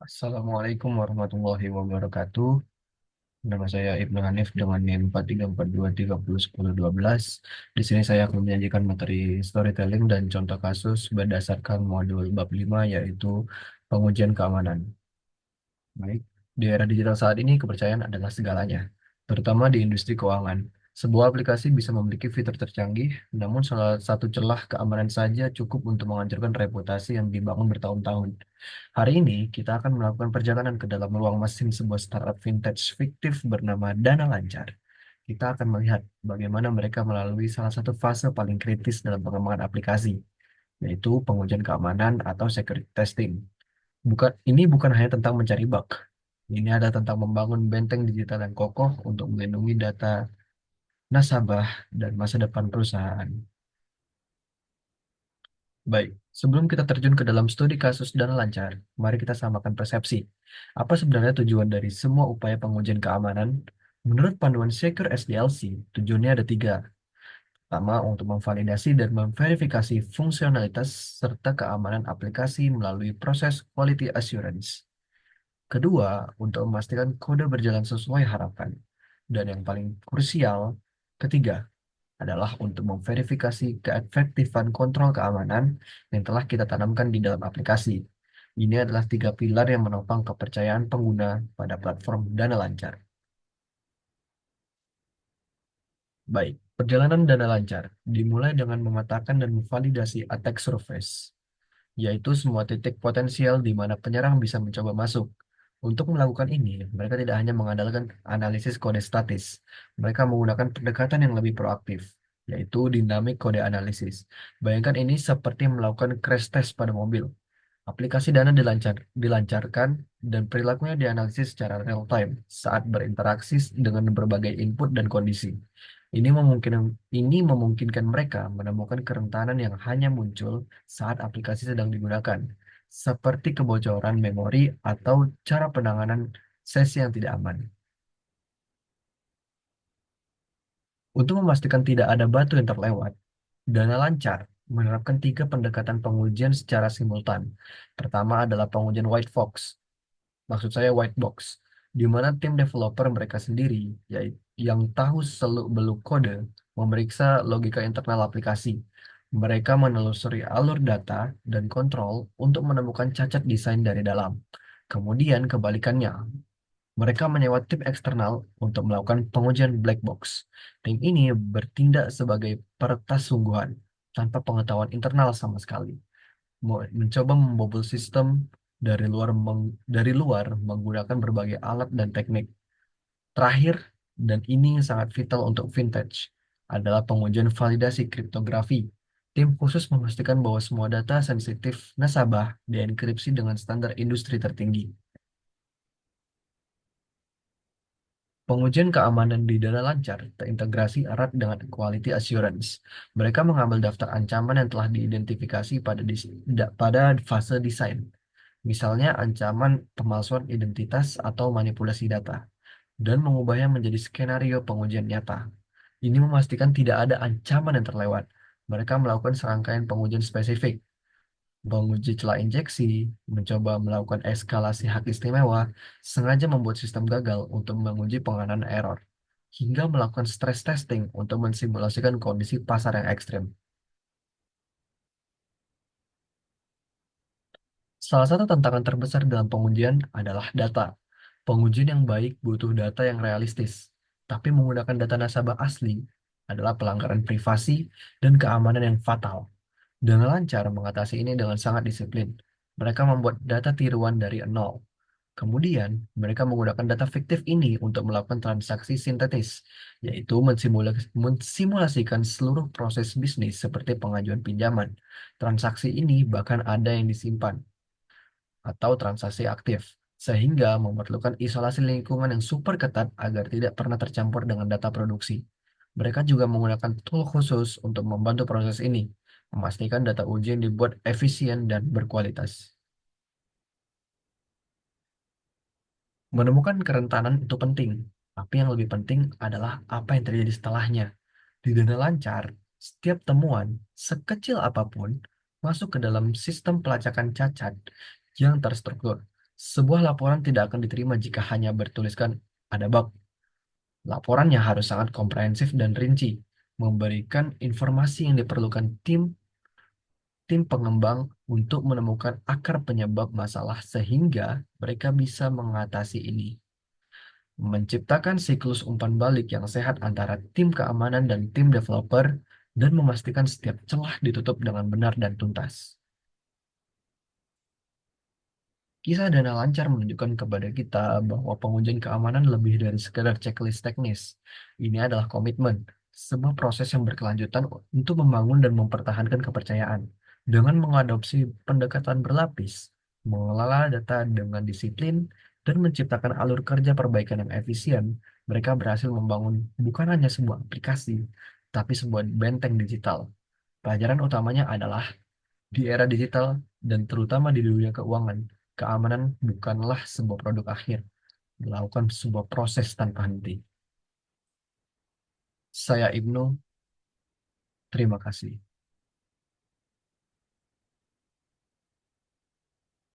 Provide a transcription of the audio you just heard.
Assalamualaikum warahmatullahi wabarakatuh. Nama saya Ibnu Hanif dengan NIM 4342301012. Di sini saya akan menyajikan materi storytelling dan contoh kasus berdasarkan modul bab 5 yaitu pengujian keamanan. Baik, di era digital saat ini kepercayaan adalah segalanya, terutama di industri keuangan. Sebuah aplikasi bisa memiliki fitur tercanggih, namun salah satu celah keamanan saja cukup untuk menghancurkan reputasi yang dibangun bertahun-tahun. Hari ini, kita akan melakukan perjalanan ke dalam ruang mesin sebuah startup vintage fiktif bernama Dana Lancar. Kita akan melihat bagaimana mereka melalui salah satu fase paling kritis dalam pengembangan aplikasi, yaitu pengujian keamanan atau security testing. Ini bukan hanya tentang mencari bug. Ini adalah tentang membangun benteng digital yang kokoh untuk melindungi data nasabah dan masa depan perusahaan. Baik, sebelum kita terjun ke dalam studi kasus dan lancar, mari kita samakan persepsi. Apa sebenarnya tujuan dari semua upaya pengujian keamanan? Menurut panduan Secure SDLC, tujuannya ada tiga. Pertama, untuk memvalidasi dan memverifikasi fungsionalitas serta keamanan aplikasi melalui proses quality assurance. Kedua, untuk memastikan kode berjalan sesuai harapan. Dan yang paling krusial, ketiga, adalah untuk memverifikasi keefektifan kontrol keamanan yang telah kita tanamkan di dalam aplikasi. Ini adalah tiga pilar yang menopang kepercayaan pengguna pada platform Dana Lancar. Baik, perjalanan Dana Lancar dimulai dengan memetakan dan memvalidasi attack surface, yaitu semua titik potensial di mana penyerang bisa mencoba masuk. Untuk melakukan ini, mereka tidak hanya mengandalkan analisis kode statis, mereka menggunakan pendekatan yang lebih proaktif, yaitu dynamic kode analisis. Bayangkan ini seperti melakukan crash test pada mobil. Aplikasi Dana dilancarkan dan perilakunya dianalisis secara real time saat berinteraksi dengan berbagai input dan kondisi. Ini memungkinkan mereka menemukan kerentanan yang hanya muncul saat aplikasi sedang digunakan, seperti kebocoran memori atau cara penanganan sesi yang tidak aman. Untuk memastikan tidak ada batu yang terlewat, Dana Lancar menerapkan tiga pendekatan pengujian secara simultan. Pertama adalah pengujian white box, maksud saya white box, di mana tim developer mereka sendiri, yaitu yang tahu seluk-beluk kode, memeriksa logika internal aplikasi. Mereka menelusuri alur data dan kontrol untuk menemukan cacat desain dari dalam. Kemudian kebalikannya, mereka menyewa tim eksternal untuk melakukan pengujian black box. Tim ini bertindak sebagai peretas sungguhan tanpa pengetahuan internal sama sekali, mencoba membobol sistem dari luar menggunakan berbagai alat dan teknik. Terakhir, dan ini yang sangat vital untuk vintage, adalah pengujian validasi kriptografi. Tim khusus memastikan bahwa semua data sensitif nasabah dienkripsi dengan standar industri tertinggi. Pengujian keamanan di Dana Lancar terintegrasi erat dengan quality assurance. Mereka mengambil daftar ancaman yang telah diidentifikasi pada fase desain. Misalnya ancaman pemalsuan identitas atau manipulasi data, dan mengubahnya menjadi skenario pengujian nyata. Ini memastikan tidak ada ancaman yang terlewat. Mereka melakukan serangkaian pengujian spesifik, menguji celah injeksi, mencoba melakukan eskalasi hak istimewa, sengaja membuat sistem gagal untuk menguji penganan error, hingga melakukan stress testing untuk mensimulasikan kondisi pasar yang ekstrim. Salah satu tantangan terbesar dalam pengujian adalah data. Pengujian yang baik butuh data yang realistis, tapi menggunakan data nasabah asli adalah pelanggaran privasi dan keamanan yang fatal. Dengan lancar mengatasi ini dengan sangat disiplin. Mereka membuat data tiruan dari nol. Kemudian, mereka menggunakan data fiktif ini untuk melakukan transaksi sintetis, yaitu mensimulasikan seluruh proses bisnis seperti pengajuan pinjaman. Transaksi ini bahkan ada yang disimpan atau transaksi aktif, sehingga memerlukan isolasi lingkungan yang super ketat agar tidak pernah tercampur dengan data produksi. Mereka juga menggunakan tool khusus untuk membantu proses ini, memastikan data ujian dibuat efisien dan berkualitas. Menemukan kerentanan itu penting, tapi yang lebih penting adalah apa yang terjadi setelahnya. Di Dana Lancar, setiap temuan, sekecil apapun, masuk ke dalam sistem pelacakan cacat yang terstruktur. Sebuah laporan tidak akan diterima jika hanya bertuliskan ada bug. Laporannya harus sangat komprehensif dan rinci, memberikan informasi yang diperlukan tim pengembang untuk menemukan akar penyebab masalah sehingga mereka bisa mengatasi ini. Menciptakan siklus umpan balik yang sehat antara tim keamanan dan tim developer dan memastikan setiap celah ditutup dengan benar dan tuntas. Kisah Dana Lancar menunjukkan kepada kita bahwa pengujian keamanan lebih dari sekedar checklist teknis. Ini adalah komitmen, sebuah proses yang berkelanjutan untuk membangun dan mempertahankan kepercayaan. Dengan mengadopsi pendekatan berlapis, mengelola data dengan disiplin, dan menciptakan alur kerja perbaikan yang efisien, mereka berhasil membangun bukan hanya sebuah aplikasi, tapi sebuah benteng digital. Pelajaran utamanya adalah di era digital dan terutama di dunia keuangan, keamanan bukanlah sebuah produk akhir, melakukan sebuah proses tanpa henti. Saya Ibnu, terima kasih.